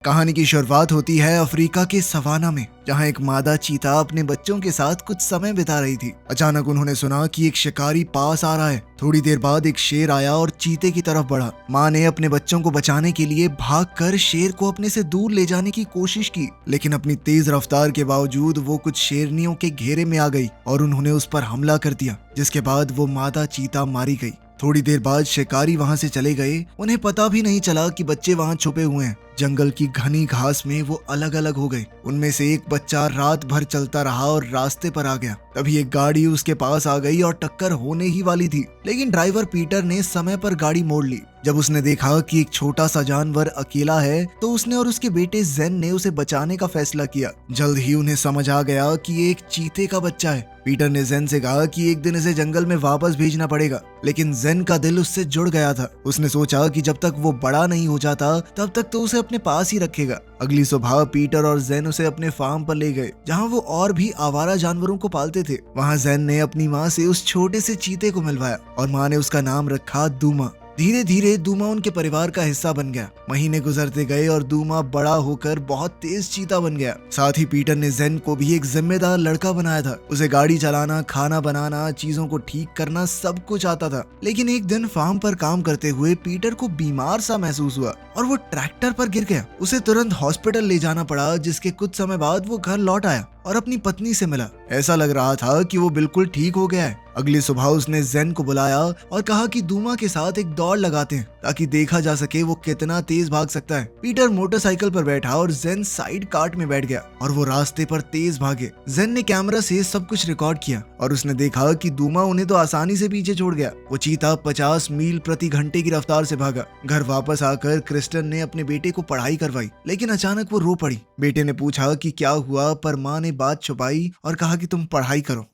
कहानी की शुरुआत होती है अफ्रीका के सवाना में, जहां एक मादा चीता अपने बच्चों के साथ कुछ समय बिता रही थी। अचानक उन्होंने सुना कि एक शिकारी पास आ रहा है। थोड़ी देर बाद एक शेर आया और चीते की तरफ बढ़ा। माँ ने अपने बच्चों को बचाने के लिए भागकर शेर को अपने से दूर ले जाने की कोशिश की, लेकिन अपनी तेज रफ्तार के बावजूद वो कुछ शेरनियों के घेरे में आ गई और उन्होंने उस पर हमला कर दिया, जिसके बाद वो मादा चीता मारी गई। थोड़ी देर बाद शिकारी वहां से चले गए। उन्हें पता भी नहीं चला कि बच्चे वहां छुपे हुए हैं। जंगल की घनी घास में वो अलग अलग हो गए। उनमें से एक बच्चा रात भर चलता रहा और रास्ते पर आ गया। तभी एक गाड़ी उसके पास आ गई और टक्कर होने ही वाली थी, लेकिन ड्राइवर पीटर ने समय पर गाड़ी मोड़ ली। जब उसने देखा कि एक छोटा सा जानवर अकेला है, तो उसने और उसके बेटे जेन ने उसे बचाने का फैसला किया। जल्द ही उन्हें समझ आ गया कि ये एक चीते का बच्चा है। पीटर ने जेन से कहा कि एक दिन इसे जंगल में वापस भेजना पड़ेगा, लेकिन जेन का दिल उससे जुड़ गया था। उसने सोचा कि जब तक वो बड़ा नहीं हो जाता तब तक तो उसे अपने पास ही रखेगा। अगली सुबह पीटर और जेन उसे अपने फार्म पर ले गए, जहां वो और भी आवारा जानवरों को पालते थे। वहां जेन ने अपनी माँ से उस छोटे से चीते को मिलवाया और माँ ने उसका नाम रखा दूमा। धीरे धीरे दूमा उनके परिवार का हिस्सा बन गया। महीने गुजरते गए और दूमा बड़ा होकर बहुत तेज चीता बन गया। साथ ही पीटर ने जेन को भी एक जिम्मेदार लड़का बनाया था। उसे गाड़ी चलाना, खाना बनाना, चीजों को ठीक करना सब कुछ आता था। लेकिन एक दिन फार्म पर काम करते हुए पीटर को बीमार सा महसूस हुआ और वो ट्रैक्टर पर गिर गया। उसे तुरंत हॉस्पिटल ले जाना पड़ा, जिसके कुछ समय बाद वो घर लौट आया और अपनी पत्नी से मिला। ऐसा लग रहा था कि वो बिल्कुल ठीक हो गया है। अगली सुबह उसने जेन को बुलाया और कहा कि दूमा के साथ एक दौड़ लगाते हैं, ताकि देखा जा सके वो कितना तेज भाग सकता है। पीटर मोटरसाइकिल पर बैठा और जेन साइड कार्ट में बैठ गया और वो रास्ते पर तेज भागे। जेन ने कैमरा से सब कुछ रिकॉर्ड किया और उसने देखा कि दूमा उन्हें तो आसानी से पीछे छोड़ गया। वो चीता 50 मील प्रति घंटे की रफ्तार से भागा। घर वापस आकर क्रिस्टन ने अपने बेटे को पढ़ाई करवाई, लेकिन अचानक वो रो पड़ी। बेटे ने पूछा कि क्या हुआ, पर माँ ने बात छुपाई और कहा कि तुम पढ़ाई करो।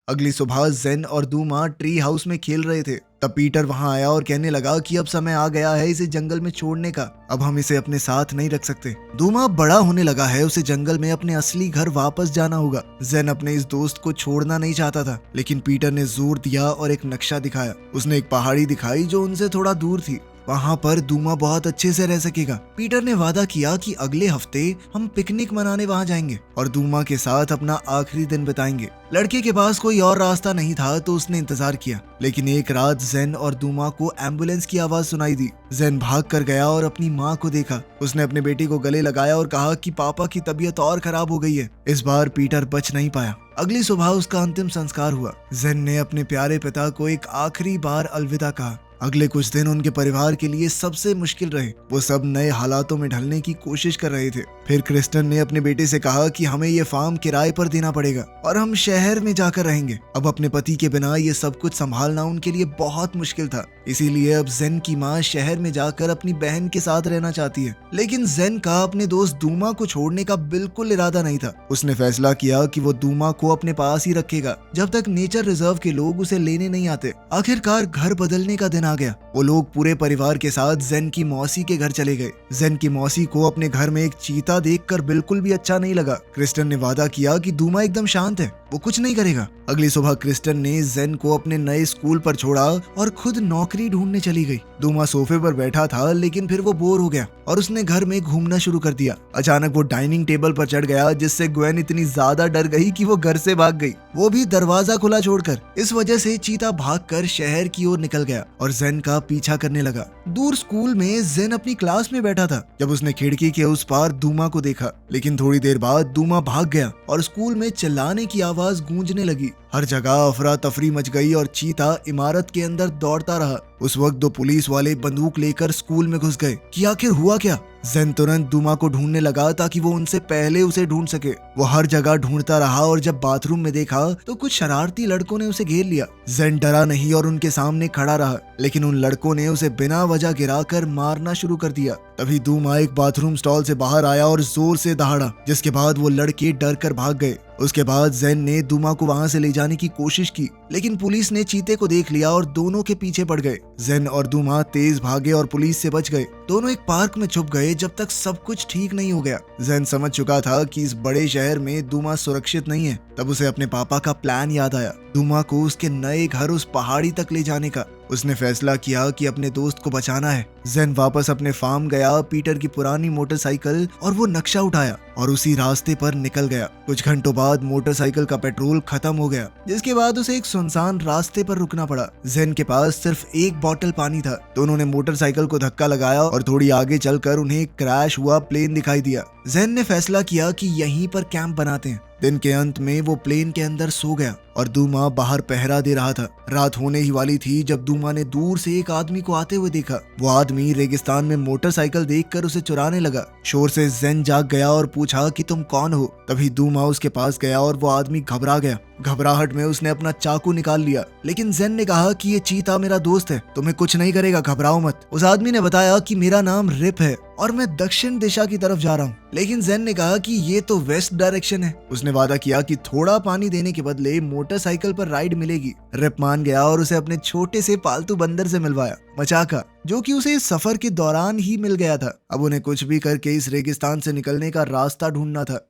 अगली सुबह जेन और दूमा ट्री हाउस में खेल रहे थे। तब पीटर वहां आया और कहने लगा कि अब समय आ गया है इसे जंगल में छोड़ने का। अब हम इसे अपने साथ नहीं रख सकते। दूमा बड़ा होने लगा है, उसे जंगल में अपने असली घर वापस जाना होगा। जेन अपने इस दोस्त को छोड़ना नहीं चाहता था, लेकिन पीटर ने जोर दिया और एक नक्शा दिखाया। उसने एक पहाड़ी दिखाई जो उनसे थोड़ा दूर थी। वहाँ पर दूमा बहुत अच्छे से रह सकेगा। पीटर ने वादा किया कि अगले हफ्ते हम पिकनिक मनाने वहाँ जाएंगे और दूमा के साथ अपना आखिरी दिन बिताएंगे। लड़के के पास कोई और रास्ता नहीं था, तो उसने इंतजार किया। लेकिन एक रात जेन और दूमा को एम्बुलेंस की आवाज सुनाई दी। जेन भाग कर गया और अपनी माँ को देखा। उसने अपने बेटे को गले लगाया और कहा कि पापा की तबीयत और खराब हो गई है। इस बार पीटर बच नहीं पाया। अगली सुबह उसका अंतिम संस्कार हुआ। जेन ने अपने प्यारे पिता को एक आखिरी बार अलविदा कहा। अगले कुछ दिन उनके परिवार के लिए सबसे मुश्किल रहे। वो सब नए हालातों में ढलने की कोशिश कर रहे थे। फिर क्रिस्टन ने अपने बेटे से कहा कि हमें ये फार्म किराए पर देना पड़ेगा और हम शहर में जाकर रहेंगे। अब अपने पति के बिना ये सब कुछ संभालना उनके लिए बहुत मुश्किल था। इसीलिए अब जेन की माँ शहर में जाकर अपनी बहन के साथ रहना चाहती है। लेकिन जेन का अपने दोस्त दूमा को छोड़ने का बिल्कुल इरादा नहीं था। उसने फैसला किया कि वो दूमा को अपने पास ही रखेगा जब तक नेचर रिजर्व के लोग उसे लेने नहीं आते। आखिरकार घर बदलने का दिन आ गया। वो लोग पूरे परिवार के साथ जेन की मौसी के घर चले गए। जेन की मौसी को अपने घर में एक चीता देखकर बिल्कुल भी अच्छा नहीं लगा। क्रिस्टन ने वादा किया कि दूमा एकदम शांत है, वो कुछ नहीं करेगा। अगली सुबह क्रिस्टन ने जेन को अपने नए स्कूल पर छोड़ा और खुद नौकरी ढूंढने चली गई। दूमा सोफे पर बैठा था, लेकिन फिर वो बोर हो गया और उसने घर में घूमना शुरू कर दिया। अचानक वो डाइनिंग टेबल पर चढ़ गया, जिससे ग्वेन इतनी ज्यादा डर गई कि वो घर से भाग गई, वो भी दरवाजा खुला छोड़कर। इस वजह से चीता भागकर शहर की ओर निकल गया और जेन का पीछा करने लगा। दूर स्कूल में जेन अपनी क्लास में बैठा था जब उसने खिड़की के उस पार दूमा को देखा। लेकिन थोड़ी देर बाद दूमा भाग गया और स्कूल में चिल्लाने की आवाज गूंजने लगी। हर जगह अफरा तफरी मच गई और चीता इमारत के अंदर दौड़ता रहा। उस वक्त 2 पुलिस वाले बंदूक लेकर स्कूल में घुस गए कि आखिर हुआ क्या। जेन तुरंत दूमा को ढूंढने लगा ताकि वो उनसे पहले उसे ढूंढ सके। वो हर जगह ढूंढता रहा और जब बाथरूम में देखा तो कुछ शरारती लड़कों ने उसे घेर लिया। जेन डरा नहीं और उनके सामने खड़ा रहा, लेकिन उन लड़कों ने उसे बिना वजह गिराकर मारना शुरू कर दिया। तभी दूमा एक बाथरूम स्टॉल से बाहर आया और जोर से दहाड़ा, जिसके बाद वो लड़के डर कर भाग गए। उसके बाद जेन ने दूमा को वहां से ले जाने की कोशिश की, लेकिन पुलिस ने चीते को देख लिया और दोनों के पीछे पड़ गए। जेन और दूमा तेज भागे और पुलिस से बच गए। दोनों एक पार्क में छुप गए जब तक सब कुछ ठीक नहीं हो गया। जेन समझ चुका था कि इस बड़े शहर में दूमा सुरक्षित नहीं है। तब उसे अपने पापा का प्लान याद आया, दूमा को उसके नए घर उस पहाड़ी तक ले जाने का। उसने फैसला किया कि अपने दोस्त को बचाना है। जेन वापस अपने फार्म गया, पीटर की पुरानी मोटरसाइकिल और वो नक्शा उठाया और उसी रास्ते पर निकल गया। कुछ घंटों बाद मोटरसाइकिल का पेट्रोल खत्म हो गया, जिसके बाद उसे एक सुनसान रास्ते पर रुकना पड़ा। जेन के पास सिर्फ एक बोतल पानी था, तो उन्होंने मोटरसाइकिल को धक्का लगाया और थोड़ी आगे चलकर उन्हें एक क्रैश हुआ प्लेन दिखाई दिया। जेन ने फैसला किया कि यहीं पर कैंप बनाते हैं। दिन के अंत में वो प्लेन के अंदर सो गया और दूमा बाहर पहरा दे रहा था। रात होने ही वाली थी जब दूमा ने दूर से एक आदमी को आते हुए देखा। वो आदमी रेगिस्तान में मोटरसाइकिल देखकर उसे चुराने लगा। शोर से जेन जाग गया और पूछा कि तुम कौन हो। तभी दूमा उसके पास गया और वो आदमी घबरा गया। घबराहट में उसने अपना चाकू निकाल लिया, लेकिन जेन ने कहा कि ये चीता मेरा दोस्त है, तुम्हें कुछ नहीं करेगा, घबराओ मत। उस आदमी ने बताया कि मेरा नाम रिप है और मैं दक्षिण दिशा की तरफ जा रहा हूँ, लेकिन जेन ने कहा कि ये तो वेस्ट डायरेक्शन है। उसने वादा किया कि थोड़ा पानी देने के बदले मोटरसाइकिल पर राइड मिलेगी। रिप मान गया और उसे अपने छोटे से पालतू बंदर से मिलवाया, मचाका, जो कि उसे इस सफर के दौरान ही मिल गया था। अब उन्हें कुछ भी करके इस रेगिस्तान से निकलने का रास्ता ढूंढना था।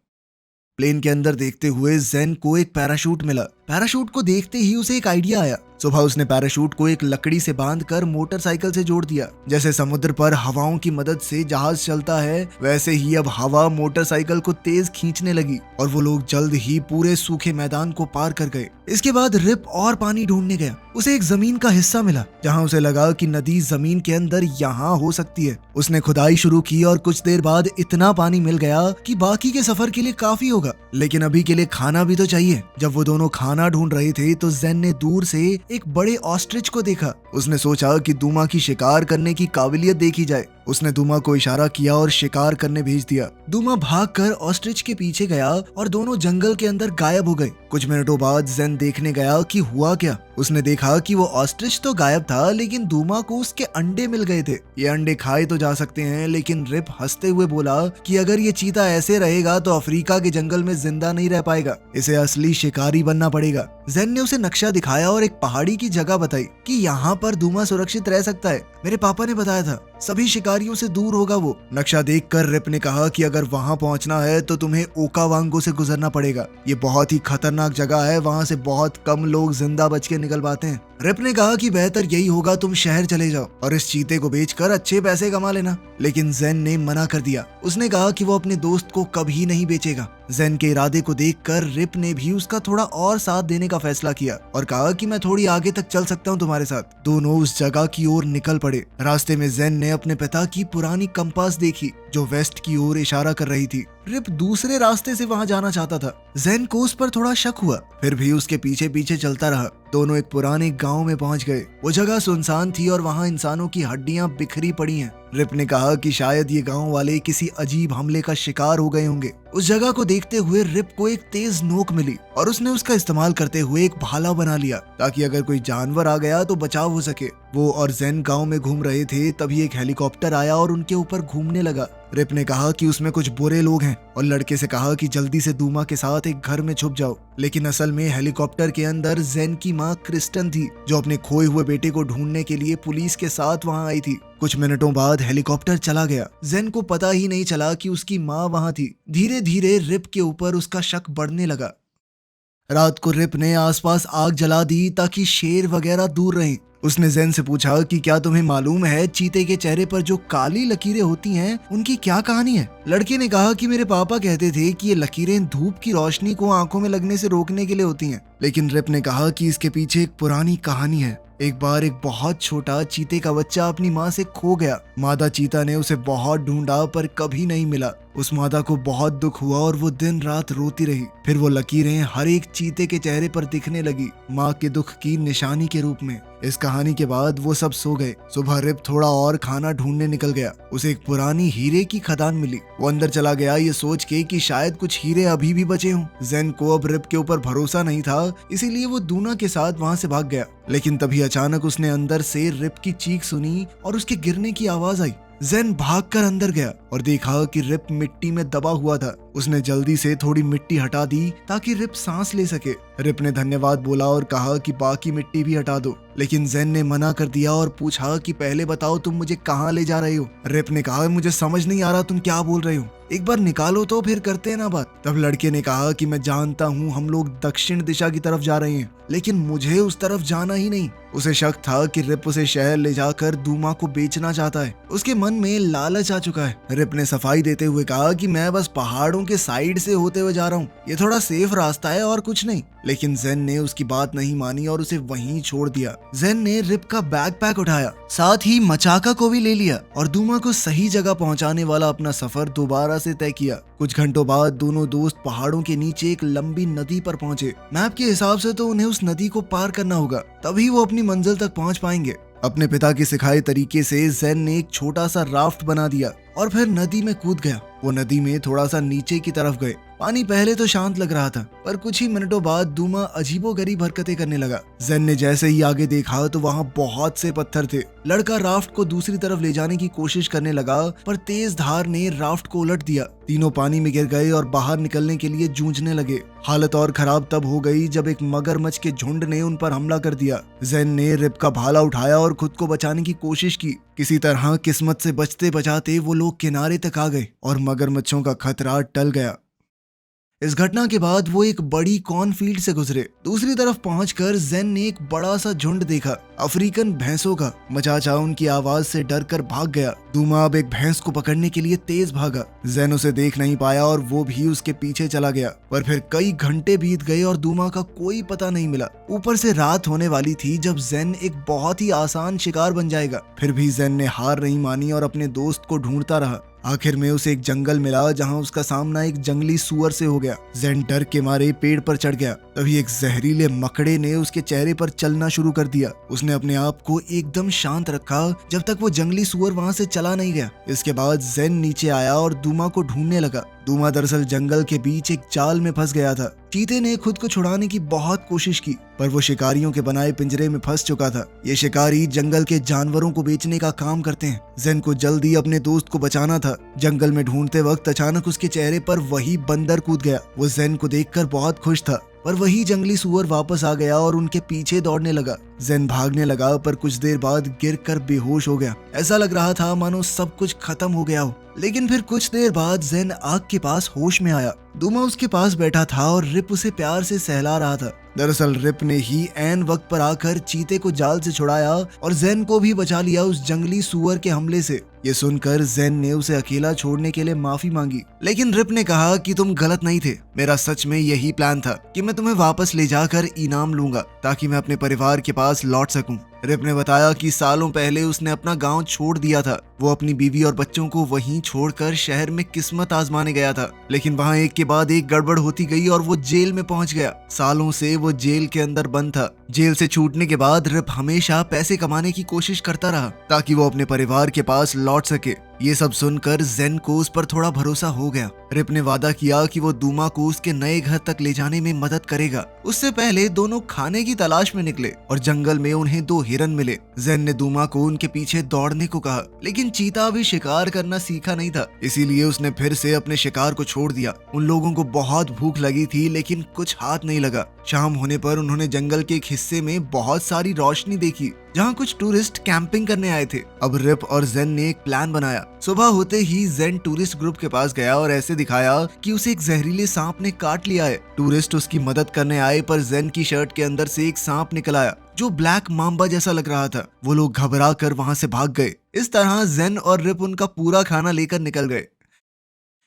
प्लेन के अंदर देखते हुए जेन को एक पैराशूट मिला। पैराशूट को देखते ही उसे एक आइडिया आया। सुबह उसने पैराशूट को एक लकड़ी से बांधकर मोटरसाइकिल से जोड़ दिया। जैसे समुद्र पर हवाओं की मदद से जहाज चलता है, वैसे ही अब हवा मोटरसाइकिल को तेज खींचने लगी और वो लोग जल्द ही पूरे सूखे मैदान को पार कर गए। इसके बाद रिप और पानी ढूंढने गया। उसे एक जमीन का हिस्सा मिला जहां उसे लगा कि नदी जमीन के अंदर यहाँ हो सकती है। उसने खुदाई शुरू की और कुछ देर बाद इतना पानी मिल गया कि बाकी के सफर के लिए काफी होगा, लेकिन अभी के लिए खाना भी तो चाहिए। जब वो दोनों खाना ढूंढ रहे थे तो जेन ने दूर से एक बड़े ऑस्ट्रिच को देखा। उसने सोचा कि दूमा की शिकार करने की काबिलियत देखी जाए। उसने दूमा को इशारा किया और शिकार करने भेज दिया। दूमा भागकर ऑस्ट्रिच के पीछे गया और दोनों जंगल के अंदर गायब हो गए। कुछ मिनटों बाद जेन देखने गया कि हुआ क्या। उसने देखा कि वो ऑस्ट्रिच तो गायब था, लेकिन दूमा को उसके अंडे मिल गए थे। ये अंडे खाए तो जा सकते हैं, लेकिन रिप हंसते हुए बोला कि अगर ये चीता ऐसे रहेगा तो अफ्रीका के जंगल में जिंदा नहीं रह पाएगा, इसे असली शिकारी बनना पड़ेगा। जेन ने उसे नक्शा दिखाया और एक पहाड़ी की जगह बताई कि यहाँ पर दूमा सुरक्षित रह सकता है। मेरे पापा ने बताया था, सभी शिकारियों से दूर होगा वो। नक्शा देखकर रिप ने कहा कि अगर वहाँ पहुँचना है तो तुम्हें ओकावांगो से गुजरना पड़ेगा। ये बहुत ही खतरनाक जगह है, वहाँ से बहुत कम लोग जिंदा बच के निकल पाते हैं। रिप ने कहा कि बेहतर यही होगा तुम शहर चले जाओ और इस चीते को बेचकर अच्छे पैसे कमा लेना, लेकिन जेन ने मना कर दिया। उसने कहा कि वो अपने दोस्त को कभी नहीं बेचेगा। जेन के इरादे को देखकर रिप ने भी उसका थोड़ा और साथ देने का फैसला किया और कहा कि मैं थोड़ी आगे तक चल सकता हूँ तुम्हारे साथ। दोनों उस जगह की ओर निकल पड़े। रास्ते में जेन ने अपने पिता की पुरानी कंपास देखी जो वेस्ट की ओर इशारा कर रही थी। रिप दूसरे रास्ते से वहां जाना चाहता था। जेन को उस पर थोड़ा शक हुआ, फिर भी उसके पीछे पीछे चलता रहा। दोनों एक पुराने गांव में पहुंच गए। वो जगह सुनसान थी और वहां इंसानों की हड्डियां बिखरी पड़ी हैं। रिप ने कहा कि शायद ये गांव वाले किसी अजीब हमले का शिकार हो गए होंगे। उस जगह को देखते हुए रिप को एक तेज नोक मिली और उसने उसका इस्तेमाल करते हुए एक भाला बना लिया ताकि अगर कोई जानवर आ गया तो बचाव हो सके। वो और जेन गांव में घूम रहे थे, तभी एक हेलीकॉप्टर आया और उनके ऊपर घूमने लगा। रिप ने कहा कि उसमें कुछ बुरे लोग हैं और लड़के से कहा कि जल्दी से दूमा के साथ एक घर में छुप जाओ, लेकिन असल में हेलीकॉप्टर के अंदर जेन की माँ क्रिस्टन थी जो अपने खोए हुए बेटे को ढूंढने के लिए पुलिस के साथ वहां आई थी। कुछ मिनटों बाद हेलीकॉप्टर चला गया। जेन को पता ही नहीं चला कि उसकी माँ वहां थी। धीरे धीरे रिप के ऊपर उसका शक बढ़ने लगा। रात को रिप ने आसपास आग जला दी ताकि शेर वगैरह दूर रहें। उसने जेन से पूछा कि क्या तुम्हें मालूम है चीते के चेहरे पर जो काली लकीरें होती हैं उनकी क्या कहानी है। लड़के ने कहा कि मेरे पापा कहते थे कि ये लकीरें धूप की रोशनी को आंखों में लगने से रोकने के लिए होती हैं, लेकिन रिप ने कहा कि इसके पीछे एक पुरानी कहानी है। एक बार एक बहुत छोटा चीते का बच्चा अपनी माँ से खो गया। मादा चीता ने उसे बहुत ढूंढा पर कभी नहीं मिला। उस मादा को बहुत दुख हुआ और वो दिन रात रोती रही। फिर वो लकीरें हर एक चीते के चेहरे पर दिखने लगी, माँ के दुख की निशानी के रूप में। इस कहानी के बाद वो सब सो गए। सुबह रिप थोड़ा और खाना ढूंढने निकल गया। उसे एक पुरानी हीरे की खदान मिली। वो अंदर चला गया ये सोच के कि शायद कुछ हीरे अभी भी बचे हों। जेन को अब रिप के ऊपर भरोसा नहीं था, इसीलिए वो दूना के साथ वहां से भाग गया। लेकिन तभी अचानक उसने अंदर से रिप की चीख सुनी और उसके गिरने की आवाज आई। जेन भागकर अंदर गया और देखा कि रिप मिट्टी में दबा हुआ था। उसने जल्दी से थोड़ी मिट्टी हटा दी ताकि रिप सांस ले सके। रिप ने धन्यवाद बोला और कहा कि बाकी मिट्टी भी हटा दो, लेकिन जेन ने मना कर दिया और पूछा कि पहले बताओ तुम मुझे कहाँ ले जा रहे हो। रिप ने कहा मुझे समझ नहीं आ रहा तुम क्या बोल रहे हो, एक बार निकालो तो फिर करते हैं ना बात। तब लड़के ने कहा कि मैं जानता हूँ हम लोग दक्षिण दिशा की तरफ जा रहे हैं, लेकिन मुझे उस तरफ जाना ही नहीं। उसे शक था कि रिप उसे शहर ले जाकर दूमा को बेचना चाहता है। उसके मन में लालच आ चुका है। रिप ने सफाई देते हुए कहा कि मैं बस पहाड़ों के साइड से होते हुए जा रहा हूँ, ये थोड़ा सेफ रास्ता है और कुछ नहीं। लेकिन जेन ने उसकी बात नहीं मानी और उसे वहीं छोड़ दिया। जेन ने रिप का बैकपैक उठाया, साथ ही मचाका को भी ले लिया और दूमा को सही जगह पहुंचाने वाला अपना सफर दोबारा से तय किया। कुछ घंटों बाद दोनों दोस्त पहाड़ों के नीचे एक लंबी नदी पर पहुंचे। मैप के हिसाब से तो उन्हें उस नदी को पार करना होगा, तभी वो अपनी मंजिल तक पहुंच पाएंगे। अपने पिता के सिखाए तरीके से जेन ने एक छोटा सा राफ्ट बना दिया और फिर नदी में कूद गया। वो नदी में थोड़ा सा नीचे की तरफ गए। पानी पहले तो शांत लग रहा था, पर कुछ ही मिनटों बाद दूमा अजीबोगरीब हरकतें करने लगा। जेन ने जैसे ही आगे देखा तो वहाँ बहुत से पत्थर थे। लड़का राफ्ट को दूसरी तरफ ले जाने की कोशिश करने लगा, पर तेज धार ने राफ्ट को उलट दिया। तीनों पानी में गिर गए और बाहर निकलने के लिए जूझने लगे। हालत और खराब तब हो गई जब एक मगरमच्छ के झुंड ने उन पर हमला कर दिया। जेन ने रिप का भाला उठाया और खुद को बचाने की कोशिश की। किसी तरह किस्मत से बचते बचाते वो लोग किनारे तक आ गए और मगरमच्छों का खतरा टल गया। इस घटना के बाद वो एक बड़ी कॉर्नफील्ड से गुजरे। दूसरी तरफ पहुंचकर जेन ने एक बड़ा सा झुंड देखा, अफ्रीकन भैंसों का। मचाचा उनकी आवाज से डरकर भाग गया। दूमा अब एक भैंस को पकड़ने के लिए तेज भागा। जेन उसे देख नहीं पाया और वो भी उसके पीछे चला गया। पर फिर कई घंटे बीत गए और दूमा का कोई पता नहीं मिला। ऊपर से रात होने वाली थी जब जेन एक बहुत ही आसान शिकार बन जाएगा। फिर भी जेन ने हार नहीं मानी और अपने दोस्त को ढूंढता रहा। आखिर में उसे एक जंगल मिला जहां उसका सामना एक जंगली सुअर से हो गया। जेन डर के मारे पेड़ पर चढ़ गया। तभी एक जहरीले मकड़े ने उसके चेहरे पर चलना शुरू कर दिया। उसने अपने आप को एकदम शांत रखा जब तक वो जंगली सुअर वहां से चला नहीं गया। इसके बाद जेन नीचे आया और दूमा को ढूंढने लगा। दूमा दरअसल जंगल के बीच एक जाल में फंस गया था। चीते ने खुद को छुड़ाने की बहुत कोशिश की, पर वो शिकारियों के बनाए पिंजरे में फंस चुका था। ये शिकारी जंगल के जानवरों को बेचने का काम करते हैं। जेन को जल्दी अपने दोस्त को बचाना था। जंगल में ढूंढते वक्त अचानक उसके चेहरे पर वही बंदर कूद गया। वो जेन को देखकर बहुत खुश था, पर वही जंगली सुअर वापस आ गया और उनके पीछे दौड़ने लगा। जेन भागने लगा, पर कुछ देर बाद गिरकर बेहोश हो गया। ऐसा लग रहा था मानो सब कुछ खत्म हो गया हो। लेकिन फिर कुछ देर बाद जेन आग के पास होश में आया। दूमा उसके पास बैठा था और रिप उसे प्यार से सहला रहा था। दरअसल रिप ने ही ऐन वक्त पर आकर चीते को जाल से छुड़ाया और जेन को भी बचा लिया उस जंगली सुअर के हमले से। ये सुनकर जेन ने उसे अकेला छोड़ने के लिए माफी मांगी, लेकिन रिप ने कहा कि तुम गलत नहीं थे। मेरा सच में यही प्लान था कि मैं तुम्हें वापस ले जाकर इनाम लूंगा ताकि मैं अपने परिवार के पास लौट सकूं। रिप ने बताया कि सालों पहले उसने अपना गांव छोड़ दिया था। वो अपनी बीवी और बच्चों को वहीं छोड़कर शहर में किस्मत आजमाने गया था, लेकिन वहां एक के बाद एक गड़बड़ होती गई और वो जेल में पहुंच गया। सालों से वो जेल के अंदर बंद था। जेल से छूटने के बाद रिप हमेशा पैसे कमाने की कोशिश करता रहा ताकि वो अपने परिवार के पास लौट सके। ये सब सुनकर जेन को उस पर थोड़ा भरोसा हो गया। रिप ने वादा किया कि वो दूमा को उसके नए घर तक ले जाने में मदद करेगा। उससे पहले दोनों खाने की तलाश में निकले और जंगल में उन्हें 2 हिरन मिले। जेन ने दूमा को उनके पीछे दौड़ने को कहा, लेकिन चीता अभी शिकार करना सीखा नहीं था, इसीलिए उसने फिर से अपने शिकार को छोड़ दिया। उन लोगों को बहुत भूख लगी थी, लेकिन कुछ हाथ नहीं लगा। शाम होने पर उन्होंने जंगल के एक हिस्से में बहुत सारी रोशनी देखी जहाँ कुछ टूरिस्ट कैंपिंग करने आए थे। अब रिप और जेन ने एक प्लान बनाया। सुबह होते ही जेन टूरिस्ट ग्रुप के पास गया और ऐसे दिखाया कि उसे एक जहरीले सांप ने काट लिया है। टूरिस्ट उसकी मदद करने आए, पर जेन की शर्ट के अंदर से एक सांप निकल आया जो ब्लैक मांबा जैसा लग रहा था। वो लोग घबरा कर वहां से भाग गए। इस तरह जेन और रिप उनका पूरा खाना लेकर निकल गए।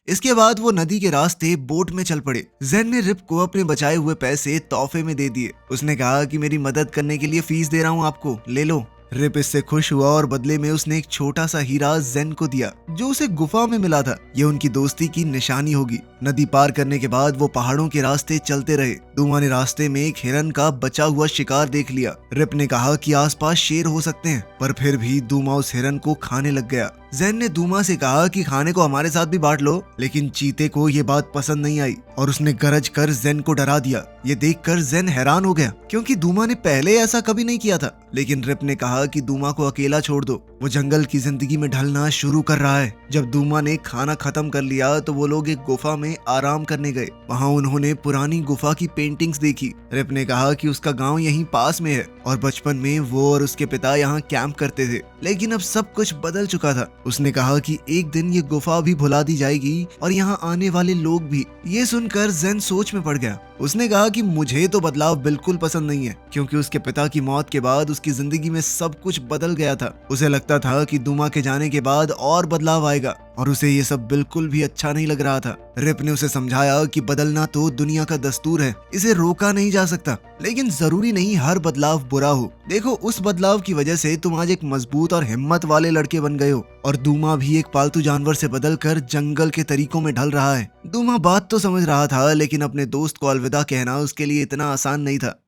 इसके बाद वो नदी के रास्ते बोट में चल पड़े। जेन ने रिप को अपने बचाए हुए पैसे तोहफे में दे दिए। उसने कहा कि मेरी मदद करने के लिए फीस दे रहा हूँ आपको, ले लो। रिप इससे खुश हुआ और बदले में उसने एक छोटा सा हीरा जेन को दिया जो उसे गुफा में मिला था। ये उनकी दोस्ती की निशानी होगी। नदी पार करने के बाद वो पहाड़ों के रास्ते चलते रहे। दूमा ने रास्ते में एक हिरन का बचा हुआ शिकार देख लिया। रिप ने कहा कि आसपास शेर हो सकते हैं, पर फिर भी दूमा उस हिरन को खाने लग गया। जेन ने दूमा से कहा कि खाने को हमारे साथ भी बांट लो, लेकिन चीते को ये बात पसंद नहीं आई और उसने गरज कर जेन को डरा दिया। ये देखकर जेन हैरान हो गया क्योंकि दूमा ने पहले ऐसा कभी नहीं किया था। लेकिन रिप ने कहा कि दूमा को अकेला छोड़ दो, वो जंगल की जिंदगी में ढलना शुरू कर रहा है। जब दूमा ने खाना खत्म कर लिया तो वो लोग एक गुफा में आराम करने गए। वहाँ उन्होंने पुरानी गुफा की पेंटिंग्स देखी। रिप ने कहा कि उसका गांव यहीं पास में है और बचपन में वो और उसके पिता यहाँ कैंप करते थे, लेकिन अब सब कुछ बदल चुका था। उसने कहा कि एक दिन ये गुफा भी भुला दी जाएगी और यहाँ आने वाले लोग भी। ये सुनकर जेन सोच में पड़ गया। उसने कहा कि मुझे तो बदलाव बिल्कुल पसंद नहीं है, क्योंकि उसके पिता की मौत के बाद उसकी जिंदगी में सब कुछ बदल गया था। उसे लगता था कि दूमा के जाने के बाद और बदलाव आएगा, और उसे ये सब बिल्कुल भी अच्छा नहीं लग रहा था। रिप ने उसे समझाया कि बदलना तो दुनिया का दस्तूर है, इसे रोका नहीं जा सकता, लेकिन जरूरी नहीं हर बदलाव बुरा हो। देखो, उस बदलाव की वजह से तुम आज एक मजबूत और हिम्मत वाले लड़के बन गए हो, और दूमा भी एक पालतू जानवर से बदलकर जंगल के तरीकों में ढल रहा है। दूमा बात तो समझ रहा था, लेकिन अपने दोस्त को अलविदा कहना उसके लिए इतना आसान नहीं था।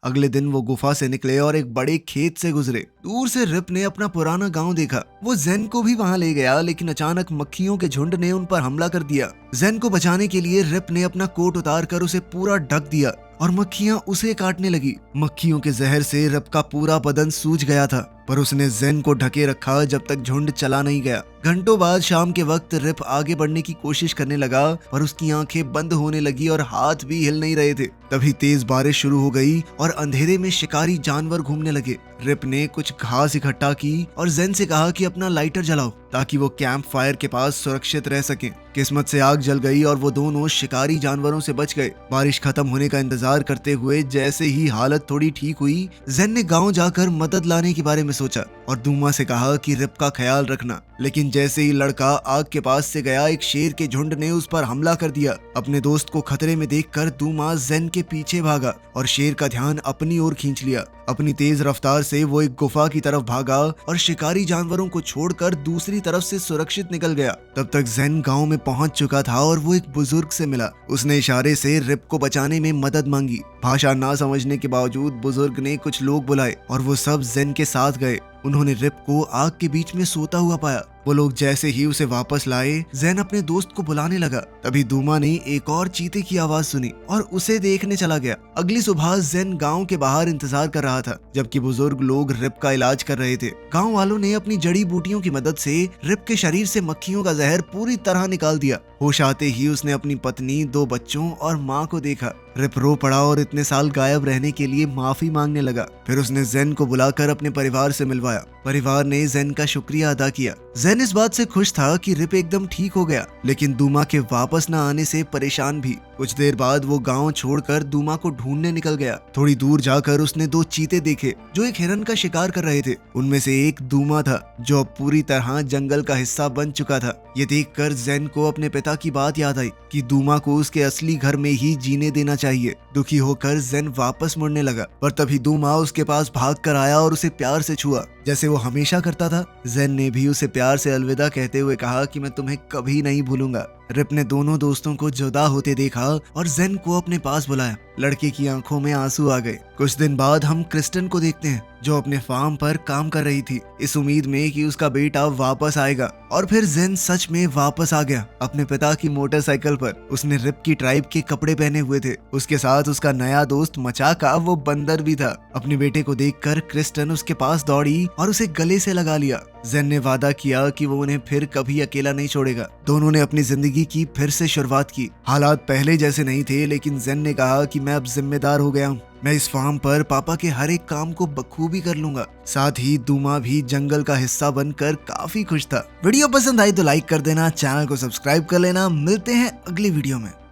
अगले दिन वो गुफा से निकले और एक बड़े खेत से गुजरे। दूर से रिप ने अपना पुराना गांव देखा। वो जेन को भी वहां ले गया, लेकिन अचानक मक्खियों के झुंड ने उन पर हमला कर दिया। जेन को बचाने के लिए रिप ने अपना कोट उतार कर उसे पूरा ढक दिया और मक्खियां उसे काटने लगी। मक्खियों के जहर से रिप का पूरा बदन सूज गया था, पर उसने जेन को ढके रखा जब तक झुंड चला नहीं गया। घंटों बाद शाम के वक्त रिप आगे बढ़ने की कोशिश करने लगा, पर उसकी आंखें बंद होने लगी और हाथ भी हिल नहीं रहे थे। तभी तेज बारिश शुरू हो गई और अंधेरे में शिकारी जानवर घूमने लगे। रिप ने कुछ घास इकट्ठा की और जेन से कहा कि अपना लाइटर जलाओ, ताकि वो कैंप फायर के पास सुरक्षित रह सकें। किस्मत से आग जल गई और वो दोनों शिकारी जानवरों से बच गए। बारिश खत्म होने का इंतजार करते हुए जैसे ही हालत थोड़ी ठीक हुई, जेन ने गांव जाकर मदद लाने के बारे में सोचा और दूमा से कहा कि रिप का ख्याल रखना। लेकिन जैसे ही लड़का आग के पास से गया, एक शेर के झुंड ने उस पर हमला कर दिया। अपने दोस्त को खतरे में देखकर दूमा जेन के पीछे भागा और शेर का ध्यान अपनी ओर खींच लिया। अपनी तेज रफ्तार से वो एक गुफा की तरफ भागा और शिकारी जानवरों को छोड़कर दूसरी तरफ से सुरक्षित निकल गया। तब तक जेन गांव में पहुंच चुका था और वो एक बुजुर्ग से मिला। उसने इशारे से रिप को बचाने में मदद मांगी। भाषा ना समझने के बावजूद बुजुर्ग ने कुछ लोग बुलाए और वो सब जेन के साथ गए। उन्होंने रिप को आग के बीच में सोता हुआ पाया। वो लोग जैसे ही उसे वापस लाए, जेन अपने दोस्त को बुलाने लगा। तभी दूमा ने एक और चीते की आवाज सुनी और उसे देखने चला गया। अगली सुबह जेन गांव के बाहर इंतजार कर रहा था, जबकि बुजुर्ग लोग रिप का इलाज कर रहे थे। गांव वालों ने अपनी जड़ी बूटियों की मदद से रिप के शरीर से मक्खियों का जहर पूरी तरह निकाल दिया। होश आते ही उसने अपनी पत्नी, 2 बच्चों और माँ को देखा। रिप रो पड़ा और इतने साल गायब रहने के लिए माफी मांगने लगा। फिर उसने जेन को बुलाकर अपने परिवार से मिलवाया। परिवार ने जेन का शुक्रिया अदा किया। जेन इस बात से खुश था कि रिप एकदम ठीक हो गया, लेकिन दूमा के वापस न आने से परेशान भी। कुछ देर बाद वो गांव छोड़कर दूमा को ढूंढने निकल गया। थोड़ी दूर जाकर उसने 2 चीते देखे जो एक हिरन का शिकार कर रहे थे। उनमें से एक दूमा था, जो अब पूरी तरह जंगल का हिस्सा बन चुका था। ये देखकर जेन को अपने पिता की बात याद आई कि दूमा को उसके असली घर में ही जीने देना चाहिए। दुखी होकर जेन वापस मुड़ने लगा, पर तभी दूमा उसके पास भाग कर आया और उसे प्यार से छुआ, जैसे वो हमेशा करता था। जेन ने भी उसे प्यार से अलविदा कहते हुए कहा कि मैं तुम्हें कभी नहीं भूलूंगा। रिप ने दोनों दोस्तों को जुदा होते देखा और जेन को अपने पास बुलाया। लड़के की आंखों में आंसू आ गए। कुछ दिन बाद हम क्रिस्टन को देखते हैं, जो अपने फार्म पर काम कर रही थी, इस उम्मीद में कि उसका बेटा वापस आएगा। और फिर जेन सच में वापस आ गया, अपने पिता की मोटरसाइकिल पर। उसने रिप की ट्राइब के कपड़े पहने हुए थे। उसके साथ उसका नया दोस्त मचाका, वो बंदर भी था। अपने बेटे को देखकर क्रिस्टन उसके पास दौड़ी और उसे गले से लगा लिया। जेन ने वादा किया कि वो उन्हें फिर कभी अकेला नहीं छोड़ेगा। दोनों ने अपनी जिंदगी की फिर से शुरुआत की। हालात पहले जैसे नहीं थे, लेकिन जेन ने कहा कि मैं अब जिम्मेदार हो गया हूँ। मैं इस फार्म पर पापा के हर एक काम को बखूबी कर लूंगा। साथ ही दूमा भी जंगल का हिस्सा बनकर काफी खुश था। वीडियो पसंद आई तो लाइक कर देना, चैनल को सब्सक्राइब कर लेना। मिलते हैं अगली वीडियो में।